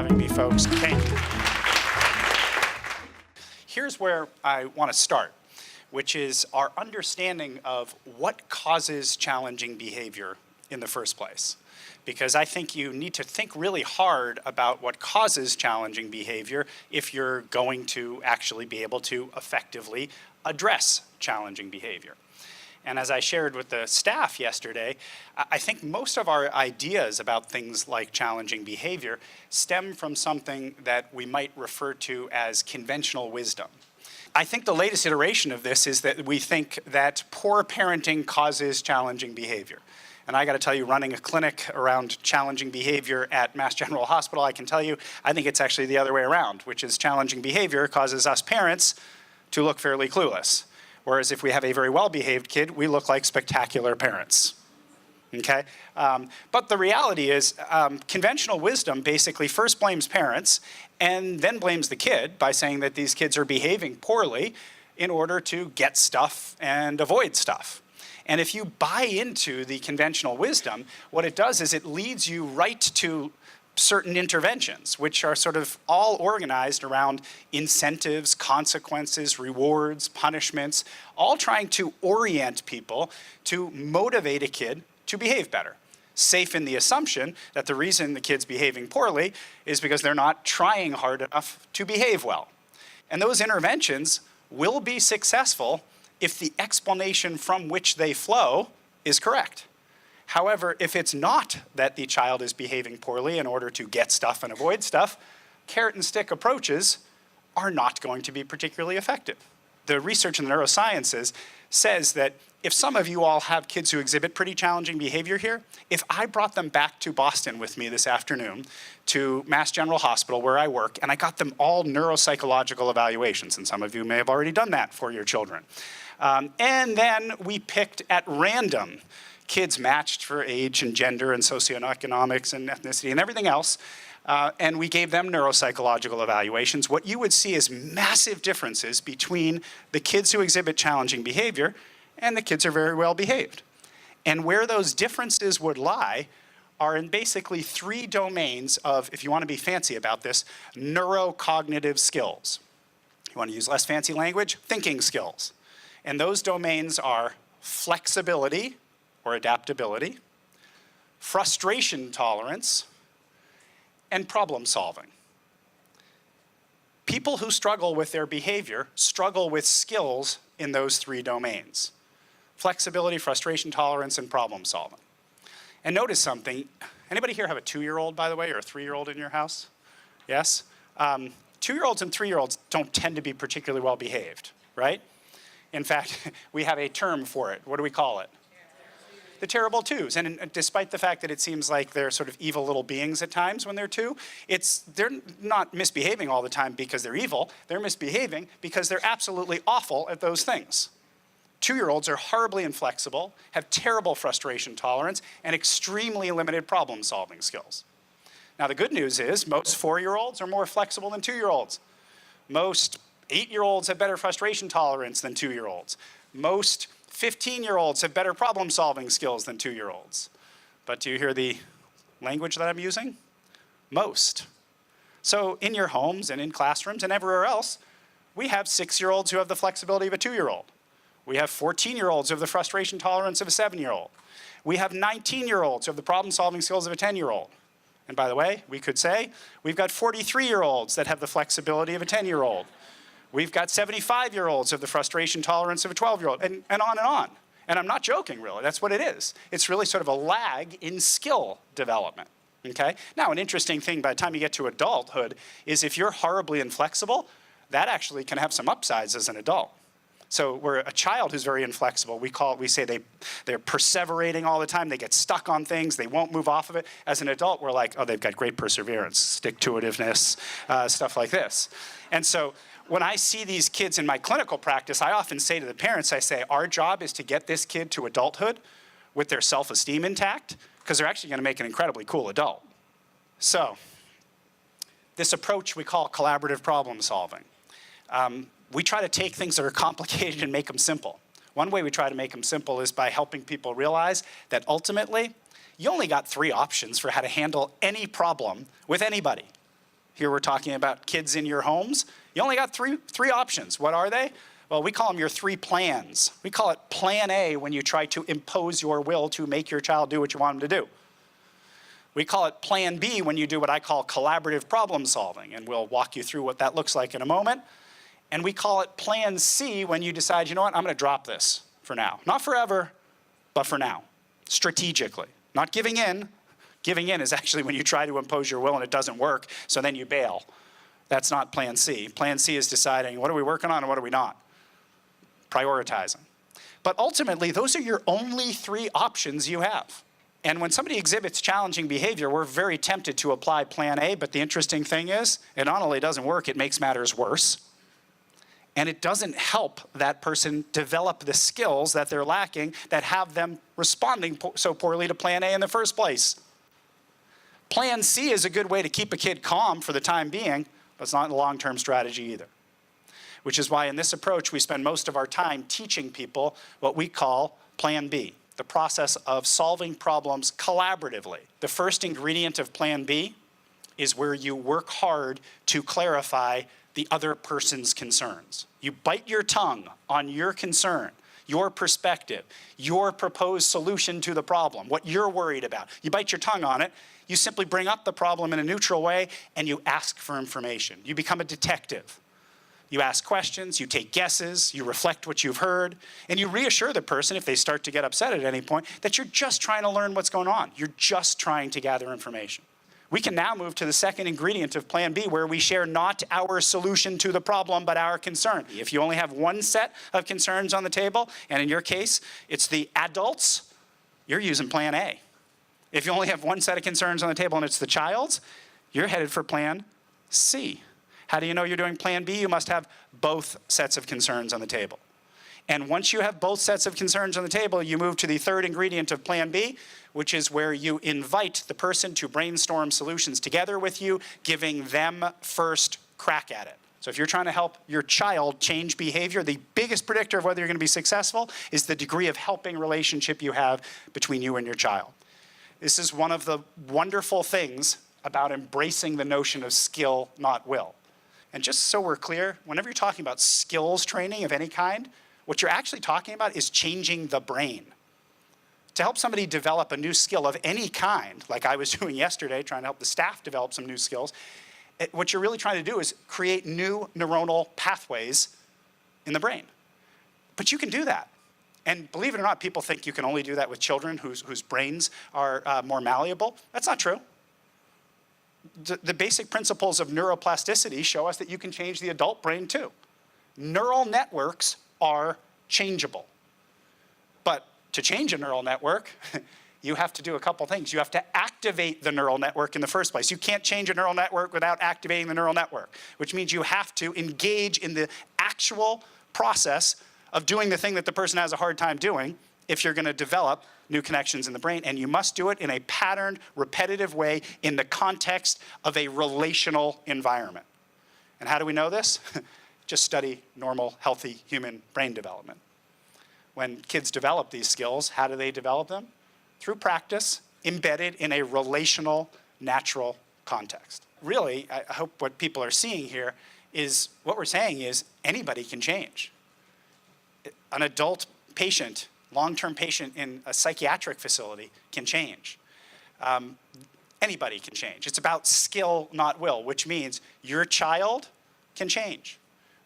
joining me, folks. Thank you. Here's where I want to start, which is our understanding of what causes challenging behavior in the first place. Because I think you need to think really hard about what causes challenging behavior if you're going to actually be able to effectively address challenging behavior. And as I shared with the staff yesterday, I think most of our ideas about things like challenging behavior stem from something that we might refer to as conventional wisdom. I think the latest iteration of this is that we think that poor parenting causes challenging behavior. And I got to tell you, running a clinic around challenging behavior at Mass General Hospital, I can tell you, I think it's actually the other way around, which is challenging behavior causes us parents to look fairly clueless. Whereas if we have a very well-behaved kid, we look like spectacular parents, okay? But the reality is conventional wisdom basically first blames parents and then blames the kid by saying that these kids are behaving poorly in order to get stuff and avoid stuff. And if you buy into the conventional wisdom, what it does is it leads you right to certain interventions, which are sort of all organized around incentives, consequences, rewards, punishments, all trying to orient people to motivate a kid to behave better. Safe in the assumption that the reason the kid's behaving poorly is because they're not trying hard enough to behave well. And those interventions will be successful if the explanation from which they flow is correct. However, if it's not that the child is behaving poorly in order to get stuff and avoid stuff, carrot and stick approaches are not going to be particularly effective. The research in the neurosciences says that if some of you all have kids who exhibit pretty challenging behavior here, if I brought them back to Boston with me this afternoon to Mass General Hospital where I work, and I got them all neuropsychological evaluations, and some of you may have already done that for your children. And then we picked at random kids matched for age and gender and socioeconomics and ethnicity and everything else, and we gave them neuropsychological evaluations. What you would see is massive differences between the kids who exhibit challenging behavior and the kids who are very well behaved. And where those differences would lie are in basically three domains of, if you want to be fancy about this, neuro-cognitive skills. You want to use less fancy language? Thinking skills. And those domains are flexibility, or adaptability, frustration tolerance, and problem solving. People who struggle with their behavior struggle with skills in those three domains: flexibility, frustration tolerance, and problem solving. And notice something. Anybody here have a 2-year-old, by the way, or a 3-year-old in your house? Yes? 2-year-olds and 3-year-olds don't tend to be particularly well behaved, right? In fact, we have a term for it. What do we call it? The terrible twos. And despite the fact that it seems like they're sort of evil little beings at times when they're two, they're not misbehaving all the time because they're evil. They're misbehaving because they're absolutely awful at those things. 2-year-olds are horribly inflexible, have terrible frustration tolerance, and extremely limited problem-solving skills. Now, the good news is most 4-year-olds are more flexible than 2-year-olds. Most 8-year-olds have better frustration tolerance than 2-year-olds. Most 15-year-olds have better problem-solving skills than 2-year-olds. But do you hear the language that I'm using? Most. So in your homes and in classrooms and everywhere else, we have 6-year-olds who have the flexibility of a 2-year-old. We have 14-year-olds who have the frustration tolerance of a 7-year-old. We have 19-year-olds who have the problem-solving skills of a 10-year-old. And by the way, we could say we've got 43-year-olds that have the flexibility of a 10-year-old. We've got 75-year-olds of the frustration tolerance of a 12-year-old, and on and on. And I'm not joking, really. That's what it is. It's really sort of a lag in skill development, okay? Now, an interesting thing by the time you get to adulthood is if you're horribly inflexible, that actually can have some upsides as an adult. So where a child who's very inflexible, we say they're perseverating all the time, they get stuck on things, they won't move off of it. As an adult, we're like, oh, they've got great perseverance, stick-to-itiveness, stuff like this. And so when I see these kids in my clinical practice, I often say to the parents, I say, our job is to get this kid to adulthood with their self-esteem intact, because they're actually going to make an incredibly cool adult. So this approach we call collaborative problem solving. We try to take things that are complicated and make them simple. One way we try to make them simple is by helping people realize that ultimately, you only got 3 options for how to handle any problem with anybody. Here we're talking about kids in your homes. You only got three options. What are they? Well, we call them your 3 plans. We call it Plan A when you try to impose your will to make your child do what you want them to do. We call it Plan B when you do what I call collaborative problem solving, and we'll walk you through what that looks like in a moment. And we call it Plan C when you decide, you know what, I'm going to drop this for now. Not forever, but for now, strategically. Not giving in. Giving in is actually when you try to impose your will and it doesn't work, so then you bail. That's not Plan C. Plan C is deciding what are we working on and what are we not. Prioritizing. But ultimately, those are your only 3 options you have. And when somebody exhibits challenging behavior, we're very tempted to apply Plan A, but the interesting thing is, it not only doesn't work, it makes matters worse. And it doesn't help that person develop the skills that they're lacking that have them responding so poorly to Plan A in the first place. Plan C is a good way to keep a kid calm for the time being, but it's not a long-term strategy either. Which is why in this approach, we spend most of our time teaching people what we call Plan B, the process of solving problems collaboratively. The first ingredient of Plan B is where you work hard to clarify the other person's concerns. You bite your tongue on your concern, your perspective, your proposed solution to the problem, what you're worried about. You bite your tongue on it. You simply bring up the problem in a neutral way and you ask for information. You become a detective. You ask questions, you take guesses, you reflect what you've heard, and you reassure the person if they start to get upset at any point that you're just trying to learn what's going on. You're just trying to gather information. We can now move to the second ingredient of Plan B, where we share not our solution to the problem, but our concern. If you only have one set of concerns on the table, and in your case, it's the adults, you're using Plan A. If you only have one set of concerns on the table and it's the child's, you're headed for Plan C. How do you know you're doing Plan B? You must have both sets of concerns on the table. And once you have both sets of concerns on the table, you move to the third ingredient of Plan B, which is where you invite the person to brainstorm solutions together with you, giving them first crack at it. So if you're trying to help your child change behavior, the biggest predictor of whether you're going to be successful is the degree of helping relationship you have between you and your child. This is one of the wonderful things about embracing the notion of skill, not will. And just so we're clear, whenever you're talking about skills training of any kind, what you're actually talking about is changing the brain. To help somebody develop a new skill of any kind, like I was doing yesterday, trying to help the staff develop some new skills, what you're really trying to do is create new neuronal pathways in the brain. But you can do that. And believe it or not, people think you can only do that with children whose brains are more malleable. That's not true. The basic principles of neuroplasticity show us that you can change the adult brain too. Neural networks are changeable. But to change a neural network, you have to do a couple things. You have to activate the neural network in the first place. You can't change a neural network without activating the neural network, which means you have to engage in the actual process of doing the thing that the person has a hard time doing if you're going to develop new connections in the brain. And you must do it in a patterned, repetitive way in the context of a relational environment. And how do we know this? Just study normal, healthy human brain development. When kids develop these skills, how do they develop them? Through practice, embedded in a relational, natural context. Really, I hope what people are seeing here is, what we're saying is, anybody can change. An adult patient, long-term patient in a psychiatric facility can change. Anybody can change. It's about skill, not will, which means your child can change,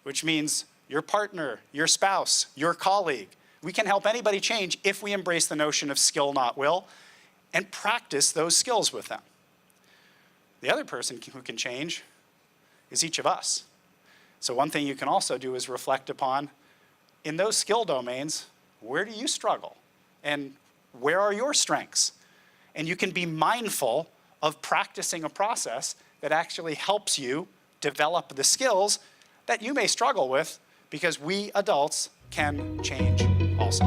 which means your partner, your spouse, your colleague. We can help anybody change if we embrace the notion of skill, not will, and practice those skills with them. The other person who can change is each of us. So one thing you can also do is reflect upon, in those skill domains, where do you struggle? And where are your strengths? And you can be mindful of practicing a process that actually helps you develop the skills that you may struggle with, because we adults can change also.